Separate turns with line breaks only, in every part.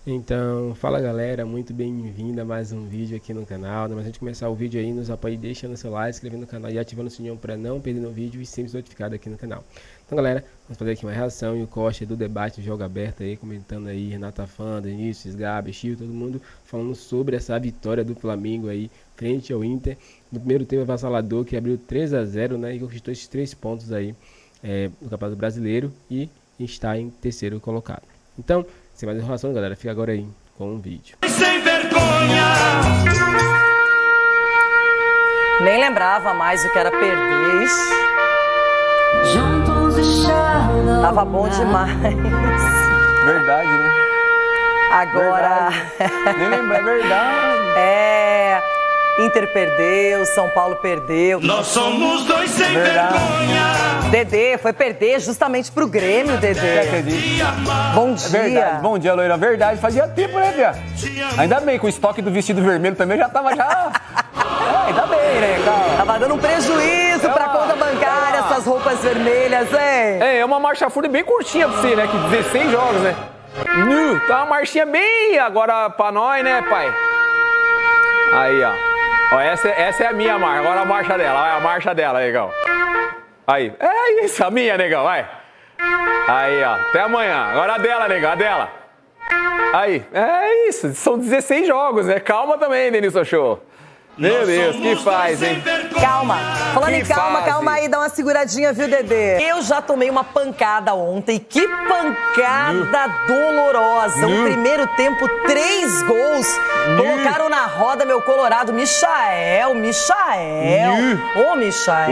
Então, fala galera, muito bem-vinda a mais um vídeo aqui no canal. Mas antes de começar o vídeo aí, nos apoie deixando seu like, se inscrevendo no canal e ativando o sininho para não perder no vídeo e sempre ser notificado aqui no canal. Então galera, vamos fazer aqui uma reação e o corte do debate do Jogo Aberto aí, comentando aí Renata Fã, Vinícius, Gabi, Chico, todo mundo falando sobre essa vitória do Flamengo aí frente ao Inter. No primeiro tempo avassalador, que abriu 3-0, né, e conquistou esses 3 pontos aí no Campeonato Brasileiro e está em terceiro colocado. Então, sem mais enrolação, galera, fica agora aí com o vídeo.
Sem vergonha!
Nem lembrava mais o que era perder. Tava bom demais.
Verdade, né?
Agora...
Verdade. Nem lembro, é verdade.
Inter perdeu, São Paulo perdeu.
Nós somos dois sem vergonha!
Dedê foi perder justamente pro Grêmio, Dedê.
Você acredita?
Bom dia.
Verdade. Bom dia, loira. Verdade, fazia tempo, né, Fia? Ainda bem, com o estoque do vestido vermelho também já tava já... ainda bem, né, cara?
Tava dando um prejuízo pra conta bancária, essas roupas vermelhas, hein?
É uma marcha fúria bem curtinha pra você, né? Que 16 jogos, né? Tá uma marchinha bem agora pra nós, né, pai? Aí, ó. Ó, essa é a minha marcha. Agora a marcha dela. Olha a marcha dela, negão. Aí. É isso, a minha, negão, vai. Aí, ó. Até amanhã. Agora a dela, negão, a dela. Aí. É isso. São 16 jogos, né? Calma também, Denilson Show. Meu Deus, que faz, hein?
Calma. Falando em calma,
fase.
calma aí, dá uma seguradinha, viu, Dedê? Eu já tomei uma pancada ontem. Que pancada dolorosa. O primeiro tempo, 3 gols. Colocaram na roda meu colorado, Michael. Ô, Michael.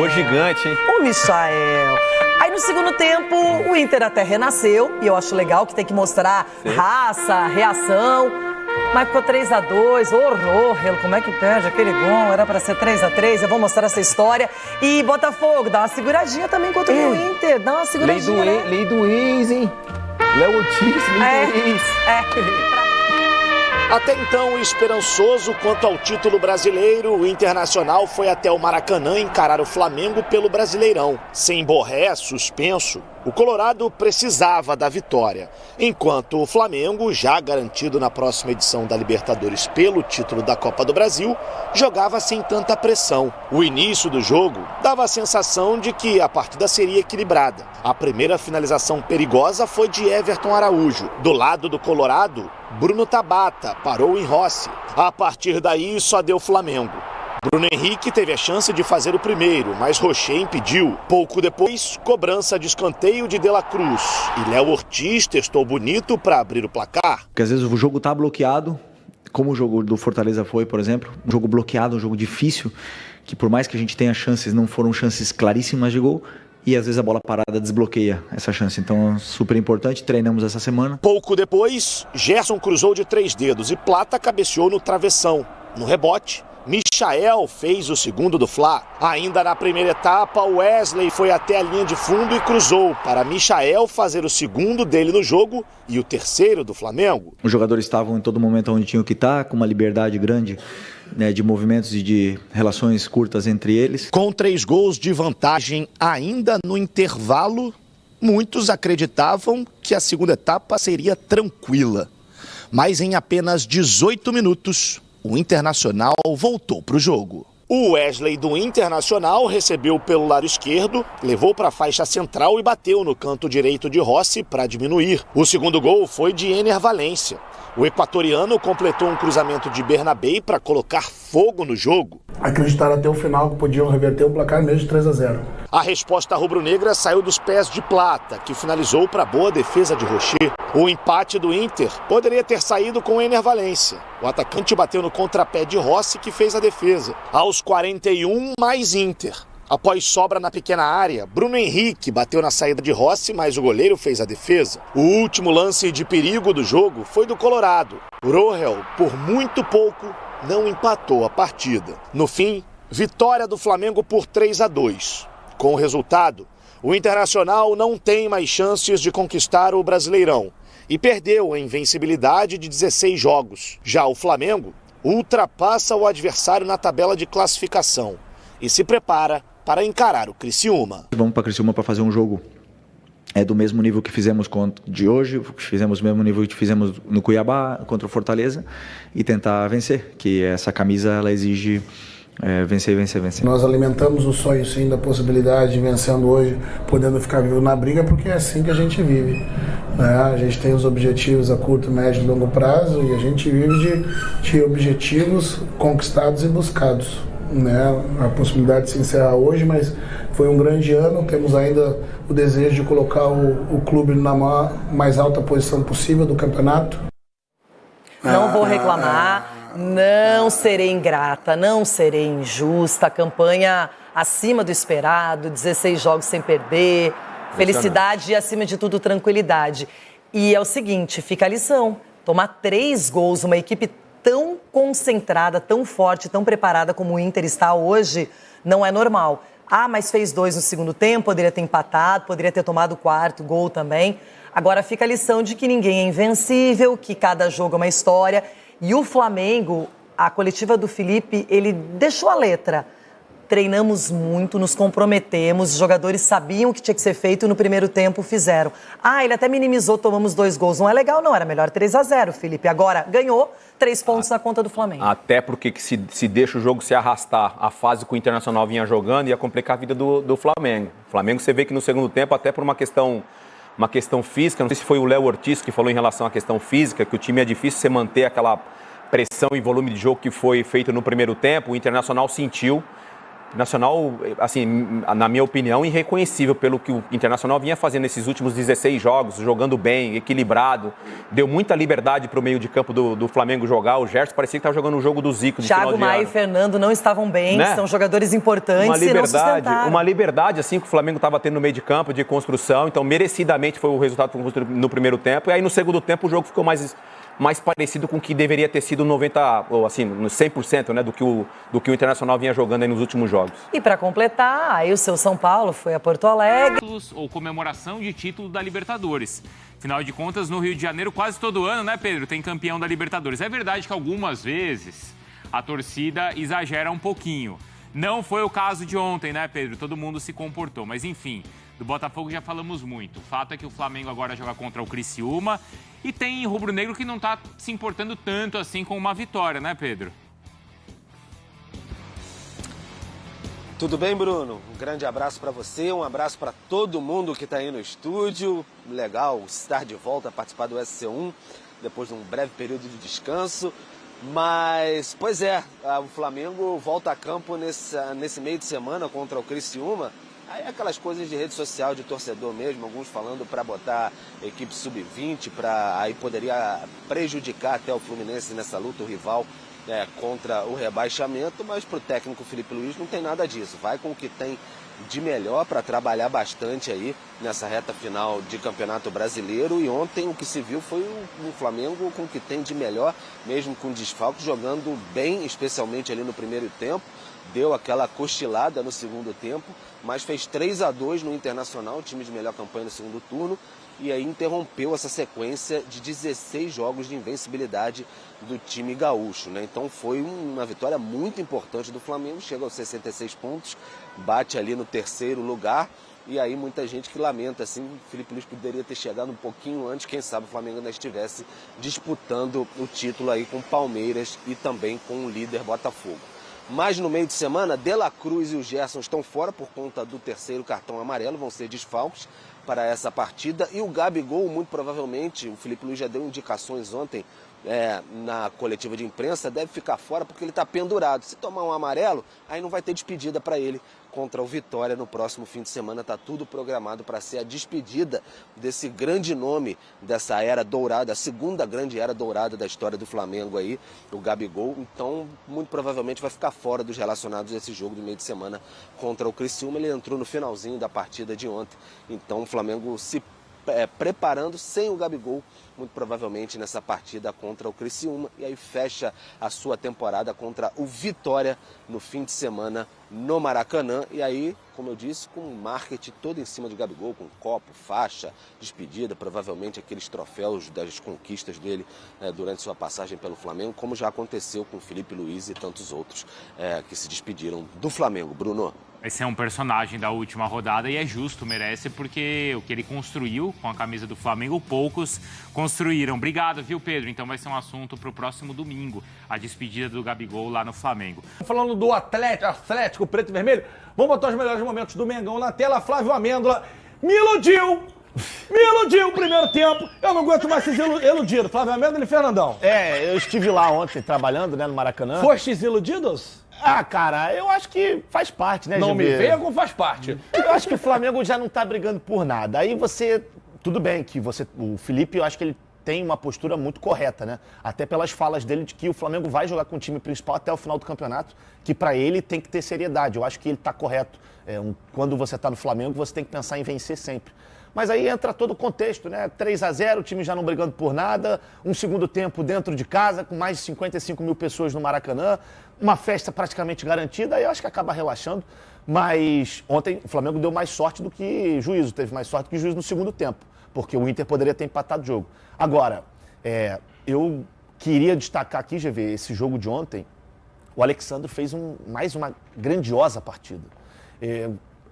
Ô, gigante, hein?
Ô, Michael. Aí no segundo tempo, o Inter até renasceu. E eu acho legal que tem que mostrar raça, reação. Mas ficou 3-2, horror, como é que perde aquele gol? Era pra ser 3-3, eu vou mostrar essa história. E Botafogo, dá uma seguradinha também contra o Inter, dá uma seguradinha, né?
Lei do ex, hein? Léo Ortiz, lei do ex.
Até então, esperançoso quanto ao título brasileiro, o Internacional foi até o Maracanã encarar o Flamengo pelo Brasileirão. Sem Borré, suspenso, o Colorado precisava da vitória, enquanto o Flamengo, já garantido na próxima edição da Libertadores pelo título da Copa do Brasil, jogava sem tanta pressão. O início do jogo dava a sensação de que a partida seria equilibrada. A primeira finalização perigosa foi de Everton Araújo. Do lado do Colorado, Bruno Tabata parou em Rossi. A partir daí só deu Flamengo. Bruno Henrique teve a chance de fazer o primeiro, mas Rocher impediu. Pouco depois, cobrança de escanteio de La Cruz. E Léo Ortiz testou bonito para abrir o placar.
Porque às vezes o jogo tá bloqueado, como o jogo do Fortaleza foi, por exemplo. Um jogo bloqueado, um jogo difícil, que por mais que a gente tenha chances, não foram chances claríssimas de gol. E às vezes a bola parada desbloqueia essa chance. Então, super importante, treinamos essa semana.
Pouco depois, Gerson cruzou de 3 dedos e Plata cabeceou no travessão. No rebote, Michael fez o segundo do Fla. Ainda na primeira etapa, Wesley foi até a linha de fundo e cruzou para Michael fazer o segundo dele no jogo e o terceiro do Flamengo.
Os jogadores estavam em todo momento onde tinham que estar, com uma liberdade grande, né, de movimentos e de relações curtas entre eles.
Com 3 gols de vantagem ainda no intervalo, muitos acreditavam que a segunda etapa seria tranquila. Mas em apenas 18 minutos, o Internacional voltou para o jogo. O Wesley do Internacional recebeu pelo lado esquerdo, levou para a faixa central e bateu no canto direito de Rossi para diminuir. O segundo gol foi de Ener Valencia. O equatoriano completou um cruzamento de Bernabé para colocar fogo no jogo.
Acreditaram até o final que podiam reverter o placar mesmo de 3-0.
A resposta rubro-negra saiu dos pés de Plata, que finalizou para boa defesa de Rocher. O empate do Inter poderia ter saído com Ener Valencia. O atacante bateu no contrapé de Rossi, que fez a defesa. Aos 41, mais Inter. Após sobra na pequena área, Bruno Henrique bateu na saída de Rossi, mas o goleiro fez a defesa. O último lance de perigo do jogo foi do Colorado. Rohel, por muito pouco, não empatou a partida. No fim, vitória do Flamengo por 3-2. Com o resultado, o Internacional não tem mais chances de conquistar o Brasileirão e perdeu a invencibilidade de 16 jogos. Já o Flamengo ultrapassa o adversário na tabela de classificação e se prepara para encarar o Criciúma.
Vamos para Criciúma para fazer um jogo é do mesmo nível que fizemos de hoje, fizemos o mesmo nível que fizemos no Cuiabá, contra o Fortaleza, e tentar vencer, que essa camisa ela exige vencer.
Nós alimentamos o sonho, sim, da possibilidade de vencendo hoje, podendo ficar vivo na briga, porque é assim que a gente vive, né? A gente tem os objetivos a curto, médio e longo prazo, e a gente vive de objetivos conquistados e buscados, né? A possibilidade de se encerrar hoje, mas foi um grande ano, temos ainda o desejo de colocar o clube na mais alta posição possível do campeonato.
Não vou reclamar, não serei ingrata, não serei injusta. A campanha acima do esperado, 16 jogos sem perder, felicidade e, acima de tudo, tranquilidade. E é o seguinte, fica a lição, tomar 3 gols, uma equipe tão concentrada, tão forte, tão preparada como o Inter está hoje, não é normal. Ah, mas fez 2 no segundo tempo, poderia ter empatado, poderia ter tomado o 4º gol também. Agora fica a lição de que ninguém é invencível, que cada jogo é uma história. E o Flamengo, a coletiva do Felipe, ele deixou a letra. Treinamos muito, nos comprometemos, os jogadores sabiam o que tinha que ser feito e no primeiro tempo fizeram. Ah, ele até minimizou, tomamos 2 gols. Não é legal não, era melhor 3-0, Felipe. Agora ganhou, 3 pontos na conta do Flamengo.
Até porque se deixa o jogo se arrastar, a fase que o Internacional vinha jogando ia complicar a vida do Flamengo. O Flamengo, você vê que no segundo tempo, até por uma questão física, não sei se foi o Léo Ortiz que falou em relação à questão física, que o time é difícil você manter aquela pressão e volume de jogo que foi feito no primeiro tempo. O Internacional sentiu. Internacional, assim, na minha opinião, irreconhecível pelo que o Internacional vinha fazendo nesses últimos 16 jogos, jogando bem, equilibrado, deu muita liberdade para o meio de campo do Flamengo jogar. O Gerson parecia que estava jogando o jogo do Zico de final de ano.
Thiago Maia e Fernando não estavam bem, né? São jogadores importantes e não sustentaram.
Uma liberdade, assim, que o Flamengo estava tendo no meio de campo, de construção, então merecidamente foi o resultado no primeiro tempo, e aí no segundo tempo o jogo ficou mais parecido com o que deveria ter sido 90%, ou assim, 100%, né, do que o Internacional vinha jogando aí nos últimos jogos.
E para completar, aí o seu São Paulo foi a Porto Alegre.
Ou comemoração de título da Libertadores. Afinal de contas, no Rio de Janeiro, quase todo ano, né, Pedro, tem campeão da Libertadores. É verdade que algumas vezes a torcida exagera um pouquinho. Não foi o caso de ontem, né, Pedro? Todo mundo se comportou, mas enfim... Do Botafogo já falamos muito. O fato é que o Flamengo agora joga contra o Criciúma e tem rubro-negro que não está se importando tanto assim com uma vitória, né, Pedro?
Tudo bem, Bruno? Um grande abraço para você, um abraço para todo mundo que está aí no estúdio. Legal estar de volta, participar do SC1 depois de um breve período de descanso. Mas, pois é, o Flamengo volta a campo nesse meio de semana contra o Criciúma. Aí aquelas coisas de rede social, de torcedor mesmo, alguns falando para botar equipe sub-20, aí poderia prejudicar até o Fluminense nessa luta, o rival contra o rebaixamento, mas para o técnico Felipe Luiz não tem nada disso. Vai com o que tem de melhor para trabalhar bastante aí nessa reta final de Campeonato Brasileiro. E ontem o que se viu foi o Flamengo com o que tem de melhor, mesmo com desfalques, jogando bem, especialmente ali no primeiro tempo. Deu aquela cochilada no segundo tempo, mas fez 3-2 no Internacional, o time de melhor campanha no segundo turno, e aí interrompeu essa sequência de 16 jogos de invencibilidade do time gaúcho, né? Então foi uma vitória muito importante do Flamengo, chega aos 66 pontos, bate ali no 3º lugar, e aí muita gente que lamenta, assim, o Felipe Luiz poderia ter chegado um pouquinho antes, quem sabe o Flamengo ainda estivesse disputando o título aí com o Palmeiras e também com o líder Botafogo. Mas no meio de semana, De La Cruz e o Gerson estão fora por conta do 3º cartão amarelo, vão ser desfalques para essa partida. E o Gabigol, muito provavelmente, o Felipe Luiz já deu indicações ontem na coletiva de imprensa, deve ficar fora porque ele está pendurado. Se tomar um amarelo, aí não vai ter despedida para ele contra o Vitória no próximo fim de semana. Está tudo programado para ser a despedida desse grande nome dessa era dourada, a segunda grande era dourada da história do Flamengo aí, o Gabigol. Então, muito provavelmente vai ficar fora dos relacionados desse jogo do meio de semana contra o Criciúma. Ele entrou no finalzinho da partida de ontem. Então, o Flamengo se preparando sem o Gabigol, muito provavelmente nessa partida contra o Criciúma, e aí fecha a sua temporada contra o Vitória no fim de semana no Maracanã. E aí, como eu disse, com o marketing todo em cima de Gabigol, com copo, faixa, despedida, provavelmente aqueles troféus das conquistas dele durante sua passagem pelo Flamengo, como já aconteceu com o Felipe Luiz e tantos outros que se despediram do Flamengo. Bruno.
Esse é um personagem da última rodada e é justo, merece, porque o que ele construiu com a camisa do Flamengo, poucos construíram. Obrigado, viu, Pedro? Então vai ser um assunto para o próximo domingo, a despedida do Gabigol lá no Flamengo.
Falando do Atlético preto e vermelho, vamos botar os melhores momentos do Mengão na tela. Flávio Amêndola me iludiu o primeiro tempo. Eu não aguento mais ser iludido. Flávio Amêndola e Fernandão.
Eu estive lá ontem trabalhando, né, no Maracanã.
Fostes iludidos?
Ah, cara, eu acho que faz parte, né,
Não
GB?
me venha com faz parte.
Eu acho que o Flamengo já não tá brigando por nada. Aí você... Tudo bem que o Felipe, eu acho que ele tem uma postura muito correta, né? Até pelas falas dele de que o Flamengo vai jogar com o time principal até o final do campeonato, que pra ele tem que ter seriedade. Eu acho que ele tá correto. Quando você tá no Flamengo, você tem que pensar em vencer sempre. Mas aí entra todo o contexto, né? 3-0, o time já não brigando por nada, um segundo tempo dentro de casa, com mais de 55 mil pessoas no Maracanã, uma festa praticamente garantida, aí eu acho que acaba relaxando. Mas ontem o Flamengo deu mais sorte do que juízo, teve mais sorte do que juízo no segundo tempo, porque o Inter poderia ter empatado o jogo. Agora, eu queria destacar aqui, GV, esse jogo de ontem, o Alexandre fez mais uma grandiosa partida.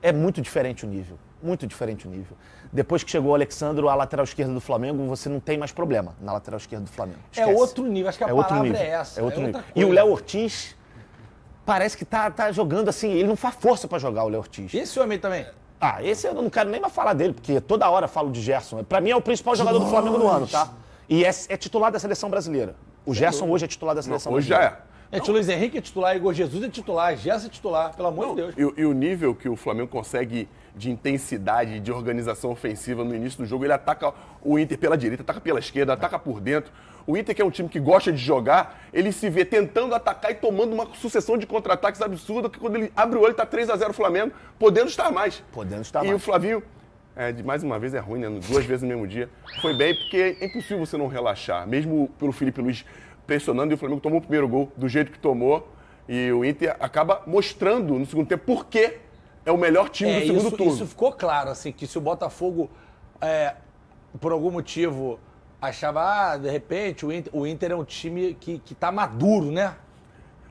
É muito diferente o nível. Muito diferente o nível. Depois que chegou o Alexandre, a lateral esquerda do Flamengo, você não tem mais problema na lateral esquerda do Flamengo. Esquece.
É outro nível, acho que a palavra é essa.
É outro nível.
Outra
E o
coisa.
Léo Ortiz parece que tá jogando assim, ele não faz força pra jogar, o Léo Ortiz.
Esse homem também.
Esse eu não quero nem mais falar dele, porque toda hora falo de Gerson. Pra mim é o principal jogador do Flamengo no ano, tá? E é titular da seleção brasileira. O Gerson hoje é titular da seleção
Hoje
brasileira.
já é.
Luiz Henrique é titular, Igor Jesus é titular, Gerson é titular, pelo amor de Deus.
E o nível que o Flamengo consegue de intensidade, de organização ofensiva no início do jogo, ele ataca o Inter pela direita, ataca pela esquerda, ataca por dentro. O Inter, que é um time que gosta de jogar, ele se vê tentando atacar e tomando uma sucessão de contra-ataques absurda, que quando ele abre o olho, tá 3-0 o Flamengo, podendo estar mais. E o Flavinho, mais uma vez é ruim, né? 2 vezes no mesmo dia. Foi bem, porque é impossível você não relaxar. Mesmo pelo Felipe Luiz pressionando, e o Flamengo tomou o primeiro gol do jeito que tomou, e o Inter acaba mostrando no segundo tempo por que é o melhor time do segundo turno.
Isso ficou claro, assim, que se o Botafogo, por algum motivo, achava, de repente, o Inter é um time que tá maduro, né?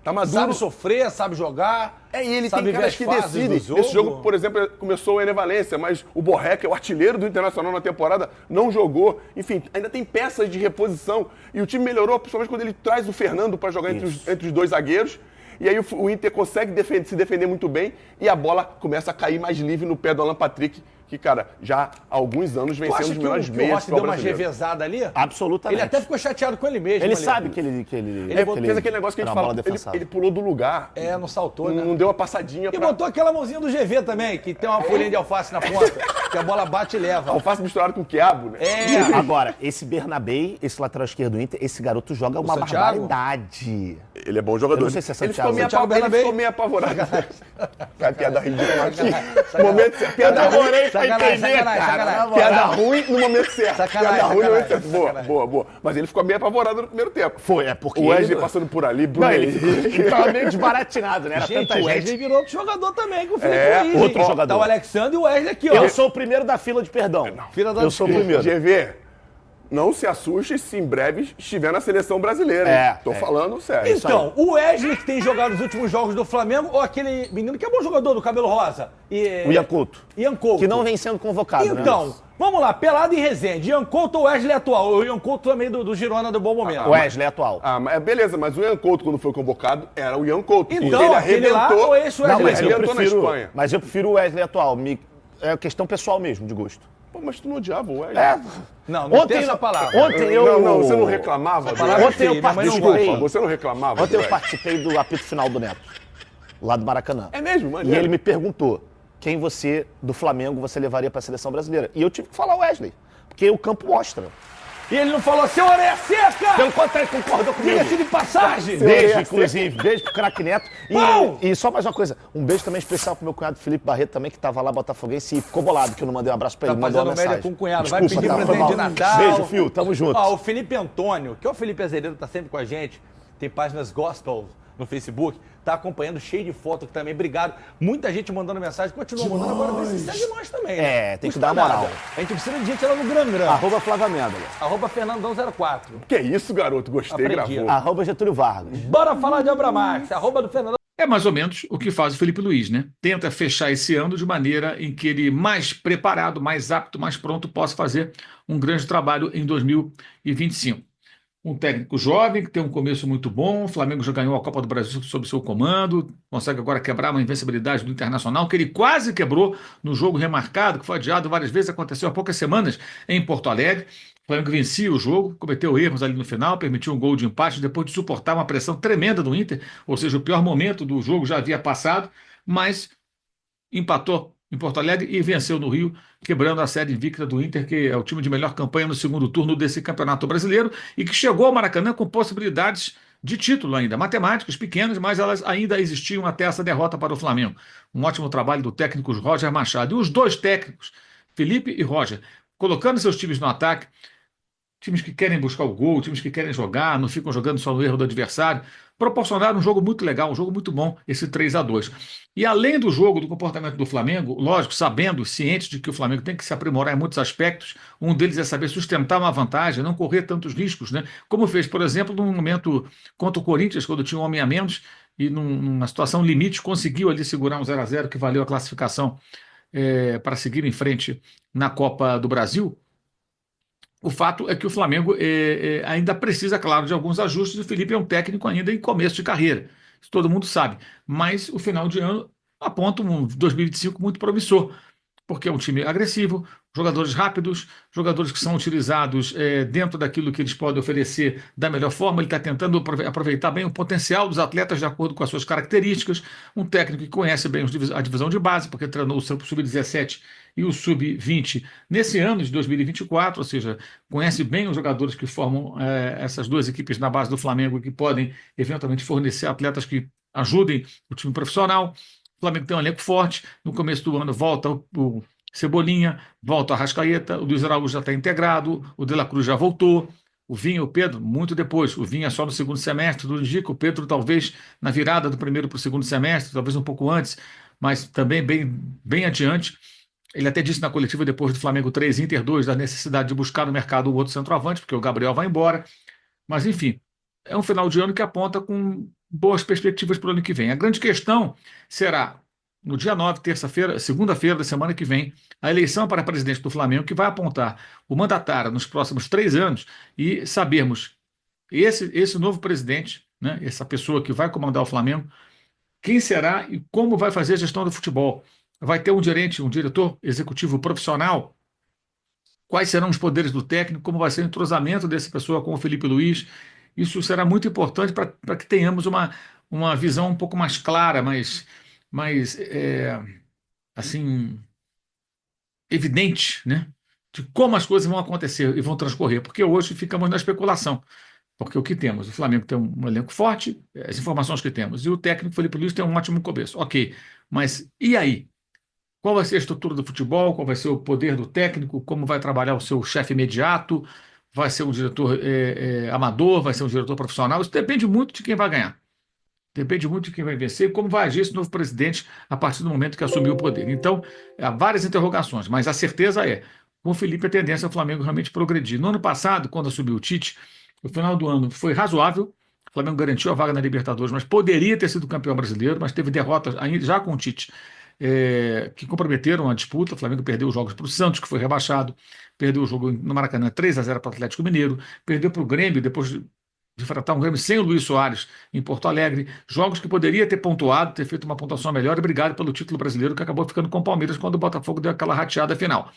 Tá maduro.
Sabe sofrer, sabe jogar.
E ele
sabe
tem caras que decidem. Esse jogo, por exemplo, começou o Ené Valencia, mas o Borré, que é o artilheiro do Internacional na temporada, não jogou. Enfim, ainda tem peças de reposição. E o time melhorou, principalmente quando ele traz o Fernando para jogar entre os dois zagueiros. E aí o Inter consegue se defender muito bem e a bola começa a cair mais livre no pé do Alan Patrick, que, cara, já há alguns anos vem sendo um dos melhores meias.
O Rossi deu uma revezada ali?
Absolutamente.
Ele até ficou chateado com ele mesmo.
Ele sabe que ele
fez aquele negócio que a gente fala, ele pulou do lugar.
Não saltou, né?
Não deu uma passadinha.
E botou aquela mãozinha do GV também, que tem uma folhinha de alface na ponta, que a bola bate e leva.
Alface misturado com quiabo, né?
Agora, esse Bernabé, esse lateral esquerdo do Inter, esse garoto joga uma barbaridade.
Ele é bom jogador.
Eu não sei se é Santiago.
Ele ficou meio apavorado. A piada ridícula aqui. Momento, piada ruim pra entender, cara. Piada ruim no momento certo. Piada ruim no momento certo. Boa. Mas ele ficou meio apavorado no primeiro tempo.
Porque
o Wesley passando por ali, Bruno.
Ele tava meio desbaratinado, né? Era
gente,
tanta
o Wesley
gente.
virou outro jogador também, com o Felipe Luiz.
Outro jogador.
Tá o Alexandre e o Wesley aqui, ó.
Eu sou o primeiro da fila de perdão. Eu sou o primeiro.
GV. Não se assuste se em breve estiver na seleção brasileira. Tô falando sério.
Então, o Wesley, que tem jogado os últimos jogos do Flamengo, ou aquele menino que é bom jogador do cabelo rosa.
O Ian Couto.
Que
não vem sendo convocado,
então, vamos lá, pelado em Resende. Ian Couto ou Wesley atual? O Ian Couto também do Girona do Bom Momento.
O Wesley atual.
Beleza, mas o Ian Couto, quando foi convocado, era o Ian Couto.
Então,
ele
aquele lá
arrebentou.
ou esse Wesley?
Ele arrebentou na Espanha.
Mas eu prefiro o Wesley atual. É questão pessoal mesmo, de gosto.
Pô, mas tu não odiava o Wesley.
Não tem essa palavra.
Ontem eu...
Não, você não reclamava.
Ontem eu participei...
Você não reclamava.
Ontem eu participei do apito final do Neto, lá do Maracanã.
É mesmo, mano?
E ele me perguntou quem do Flamengo, você levaria pra seleção brasileira. E eu tive que falar o Wesley, porque o campo mostra.
E ele não falou, seu orelha seca!
Pelo contrário, concordou comigo.
Diga-se de passagem!
Beijo, inclusive. Beijo pro craque Neto. E só mais uma coisa. Um beijo também especial pro meu cunhado Felipe Barreto também, que tava lá, botafoguense, e ficou bolado que eu não mandei um abraço pra ele.
Tá fazendo média com o cunhado. Vai pedir presente de Natal.
Beijo, Fio. Tamo junto.
O Felipe Antônio, que é o Felipe Azeredo, tá sempre com a gente. Tem páginas gospel no Facebook. Tá acompanhando, cheio de foto aqui também. Obrigado. Muita gente mandando mensagem. Continua mandando. Agora vê se segue nós também.
Tem que dar uma moral.
A gente precisa de gente lá no Gran.
Flávio Amêndola.
@Fernandão04.
Que isso, garoto? Gostei, gravou.
Getúlio Vargas.
Bora falar de Abramax. @ do Fernandão.
É mais ou menos o que faz o Felipe Luiz, né? Tenta fechar esse ano de maneira em que ele, mais preparado, mais apto, mais pronto, possa fazer um grande trabalho em 2025. Um técnico jovem, que tem um começo muito bom, o Flamengo já ganhou a Copa do Brasil sob seu comando, consegue agora quebrar uma invencibilidade do Internacional, que ele quase quebrou no jogo remarcado, que foi adiado várias vezes, aconteceu há poucas semanas em Porto Alegre. O Flamengo vencia o jogo, cometeu erros ali no final, permitiu um gol de empate depois de suportar uma pressão tremenda do Inter, ou seja, o pior momento do jogo já havia passado, mas empatou em Porto Alegre e venceu no Rio, quebrando a série invicta do Inter, que é o time de melhor campanha no segundo turno desse Campeonato Brasileiro e que chegou ao Maracanã com possibilidades de título ainda, matemáticas pequenas, mas elas ainda existiam até essa derrota para o Flamengo. Um ótimo trabalho do técnico Roger Machado. E os dois técnicos, Felipe e Roger, colocando seus times no ataque, times que querem buscar o gol, times que querem jogar, não ficam jogando só no erro do adversário, proporcionaram um jogo muito legal, um jogo muito bom, esse 3-2. E além do jogo, do comportamento do Flamengo, lógico, sabendo, ciente de que o Flamengo tem que se aprimorar em muitos aspectos, um deles é saber sustentar uma vantagem, não correr tantos riscos, né? Como fez, por exemplo, num momento contra o Corinthians, quando tinha um homem a menos, e numa situação limite, conseguiu ali segurar um 0-0 que valeu a classificação para seguir em frente na Copa do Brasil. O fato é que o Flamengo ainda precisa, claro, de alguns ajustes. O Felipe é um técnico ainda em começo de carreira, isso todo mundo sabe. Mas o final de ano aponta um 2025 muito promissor, porque é um time agressivo, jogadores rápidos, jogadores que são utilizados dentro daquilo que eles podem oferecer da melhor forma. Ele está tentando aproveitar bem o potencial dos atletas de acordo com as suas características. Um técnico que conhece bem a divisão de base, porque treinou o Sub-17 e o Sub-20 nesse ano de 2024, ou seja, conhece bem os jogadores que formam essas duas equipes na base do Flamengo, que podem eventualmente fornecer atletas que ajudem o time profissional. O Flamengo tem um elenco forte. No começo do ano volta o Cebolinha, volta o Arrascaeta, o Luiz Araújo já está integrado, o De La Cruz já voltou, o Vinha e o Pedro muito depois. O Vinha só no segundo semestre, tudo indica. O Pedro talvez na virada do primeiro para o segundo semestre, talvez um pouco antes, mas também bem adiante. Ele até disse na coletiva depois do Flamengo 3, Inter 2, da necessidade de buscar no mercado o outro centroavante, porque o Gabriel vai embora. Mas, enfim, é um final de ano que aponta com boas perspectivas para o ano que vem. A grande questão será, no dia 9, terça-feira, segunda-feira da semana que vem, a eleição para presidente do Flamengo, que vai apontar o mandatário nos próximos 3 anos e sabermos esse novo presidente, né, essa pessoa que vai comandar o Flamengo, quem será e como vai fazer a gestão do futebol. Vai ter um diretor executivo profissional? Quais serão os poderes do técnico? Como vai ser o entrosamento dessa pessoa com o Felipe Luiz? Isso será muito importante para que tenhamos uma visão um pouco mais clara, mais assim, evidente, né, de como as coisas vão acontecer e vão transcorrer. Porque hoje ficamos na especulação. Porque o que temos? O Flamengo tem um elenco forte, as informações que temos, e o técnico Felipe Luiz tem um ótimo começo. Ok, mas e aí? Qual vai ser a estrutura do futebol? Qual vai ser o poder do técnico? Como vai trabalhar o seu chefe imediato? Vai ser um diretor amador? Vai ser um diretor profissional? Isso depende muito de quem vai ganhar. Depende muito de quem vai vencer e como vai agir esse novo presidente a partir do momento que assumiu o poder. Então, há várias interrogações, mas a certeza é, com o Felipe, a tendência é o Flamengo realmente progredir. No ano passado, quando assumiu o Tite, o final do ano foi razoável. O Flamengo garantiu a vaga na Libertadores, mas poderia ter sido campeão brasileiro, mas teve derrotas ainda já com o Tite, que comprometeram a disputa. O Flamengo perdeu os jogos para o Santos, que foi rebaixado, perdeu o jogo no Maracanã 3-0 para o Atlético Mineiro, perdeu para o Grêmio depois de enfrentar um Grêmio sem o Luiz Soares em Porto Alegre, jogos que poderia ter pontuado, ter feito uma pontuação melhor, e brigado pelo título brasileiro, que acabou ficando com o Palmeiras quando o Botafogo deu aquela rateada final.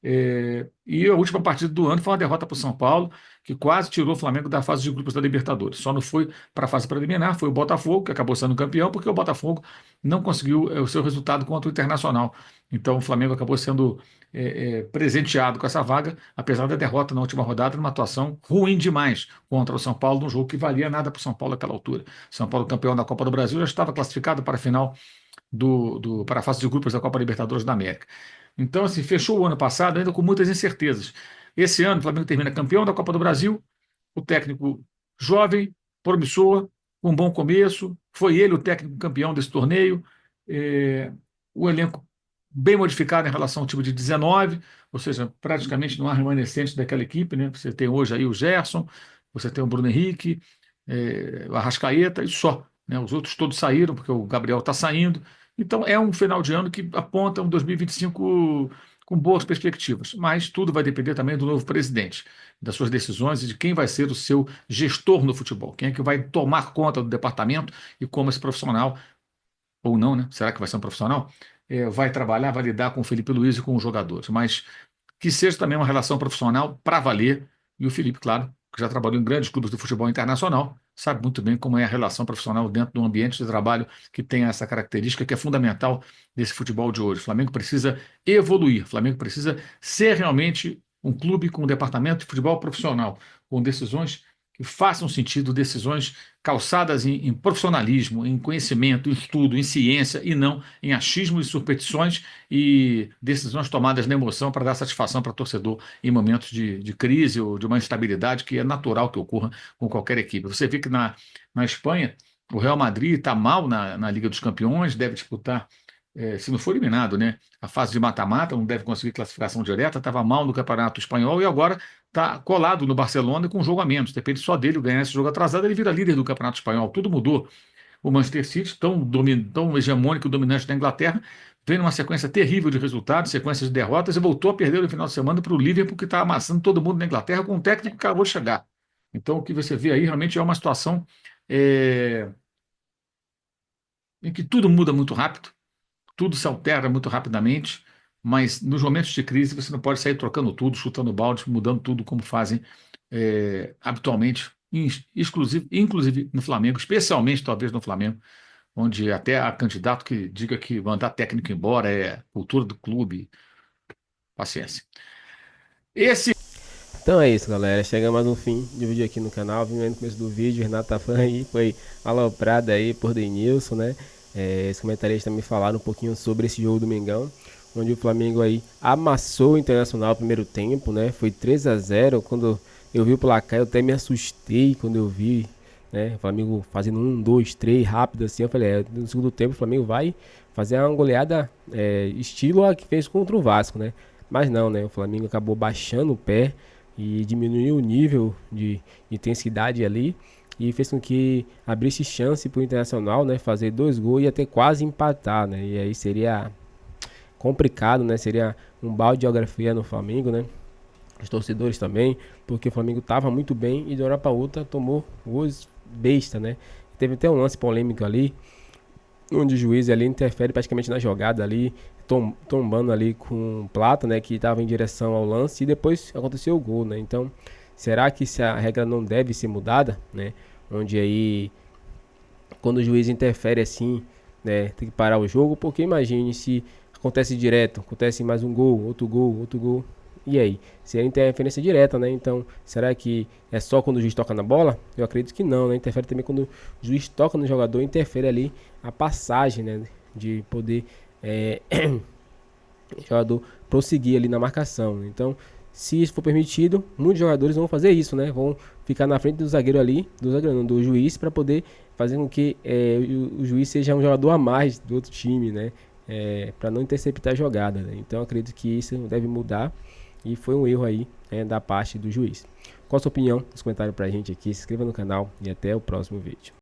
E a última partida do ano foi uma derrota para o São Paulo, que quase tirou o Flamengo da fase de grupos da Libertadores. Só não foi para a fase preliminar, foi o Botafogo, que acabou sendo campeão, porque o Botafogo não conseguiu o seu resultado contra o Internacional. Então o Flamengo acabou sendo presenteado com essa vaga, apesar da derrota na última rodada, numa atuação ruim demais contra o São Paulo, num jogo que valia nada para o São Paulo naquela altura. São Paulo, campeão da Copa do Brasil, já estava classificado para a final para a fase de grupos da Copa Libertadores da América. Então, assim, fechou o ano passado ainda com muitas incertezas. Esse ano, o Flamengo termina campeão da Copa do Brasil, o técnico jovem, promissor, com um bom começo, foi ele o técnico campeão desse torneio, o elenco bem modificado em relação ao time de 19, ou seja, praticamente não há remanescente daquela equipe, né? Você tem hoje aí o Gerson, você tem o Bruno Henrique, o Arrascaeta, e só. né? Os outros todos saíram, porque o Gabriel está saindo. Então, é um final de ano que aponta um 2025 com boas perspectivas. Mas tudo vai depender também do novo presidente, das suas decisões e de quem vai ser o seu gestor no futebol. Quem é que vai tomar conta do departamento e como esse profissional, ou não, né? Será que vai ser um profissional? Vai trabalhar, vai lidar com o Felipe Luiz e com os jogadores. Mas que seja também uma relação profissional para valer. E o Felipe, claro, que já trabalhou em grandes clubes do futebol internacional, sabe muito bem como é a relação profissional dentro de um ambiente de trabalho que tem essa característica que é fundamental desse futebol de hoje. O Flamengo precisa evoluir, o Flamengo precisa ser realmente um clube com um departamento de futebol profissional, com decisões que façam sentido, decisões calçadas em profissionalismo, em conhecimento, em estudo, em ciência, e não em achismo e superstições e decisões tomadas na emoção para dar satisfação para o torcedor em momentos de crise ou de uma instabilidade que é natural que ocorra com qualquer equipe. Você vê que na Espanha o Real Madrid está mal na Liga dos Campeões, deve disputar, se não for eliminado, né, a fase de mata-mata, não deve conseguir classificação direta, estava mal no Campeonato Espanhol e agora está colado no Barcelona com um jogo a menos. Depende só dele ganhar esse jogo atrasado, ele vira líder do Campeonato Espanhol. Tudo mudou. O Manchester City, tão hegemônico e dominante da Inglaterra, vem numa sequência terrível de resultados, sequência de derrotas, e voltou a perder no final de semana para o Liverpool, que está amassando todo mundo na Inglaterra com um técnico que acabou de chegar. Então, o que você vê aí realmente é uma situação em que tudo muda muito rápido, tudo se altera muito rapidamente, mas nos momentos de crise você não pode sair trocando tudo, chutando balde, mudando tudo como fazem habitualmente, inclusive no Flamengo, especialmente talvez no Flamengo, onde até há candidato que diga que mandar técnico embora é cultura do clube. Paciência.
Então é isso, galera. Chegamos no fim do vídeo aqui no canal. Vimos no começo do vídeo, Renato Tafan aí foi aloprado aí por Denilson, né? Os comentaristas também falaram um pouquinho sobre esse jogo do Mengão, onde o Flamengo aí amassou o Internacional no primeiro tempo, né? Foi 3-0. Quando eu vi o placar, eu até me assustei quando eu vi, né? O Flamengo fazendo 1, 2, 3 rápido assim. Eu falei, no segundo tempo o Flamengo vai fazer uma goleada estilo a que fez contra o Vasco, né? Mas não, né? O Flamengo acabou baixando o pé e diminuiu o nível de intensidade ali e fez com que abrisse chance para o Internacional, né, fazer 2 gols e até quase empatar, né? E aí seria complicado, né? Seria um balde de geografia no Flamengo, né? Os torcedores também, porque o Flamengo estava muito bem e de uma hora para outra tomou gols besta, né? Teve até um lance polêmico ali, onde o juiz ali interfere praticamente na jogada ali, tombando ali com Plata, né, que estava em direção ao lance, e depois aconteceu o gol, né? Então, será que se a regra não deve ser mudada, né? Onde aí, quando o juiz interfere assim, né, tem que parar o jogo, porque imagine se acontece direto, acontece mais um gol, outro gol, e aí? Seria interferência direta, né? Então, será que é só quando o juiz toca na bola? Eu acredito que não, né? Interfere também quando o juiz toca no jogador, interfere ali a passagem, né, de poder o jogador prosseguir ali na marcação. Então, se isso for permitido, muitos jogadores vão fazer isso, né? Vão ficar na frente do zagueiro ali, do juiz, para poder fazer com que o juiz seja um jogador a mais do outro time, né? Para não interceptar a jogada, né? Então, acredito que isso deve mudar e foi um erro aí, da parte do juiz. Qual a sua opinião? Nos comentários pra gente aqui, se inscreva no canal e até o próximo vídeo.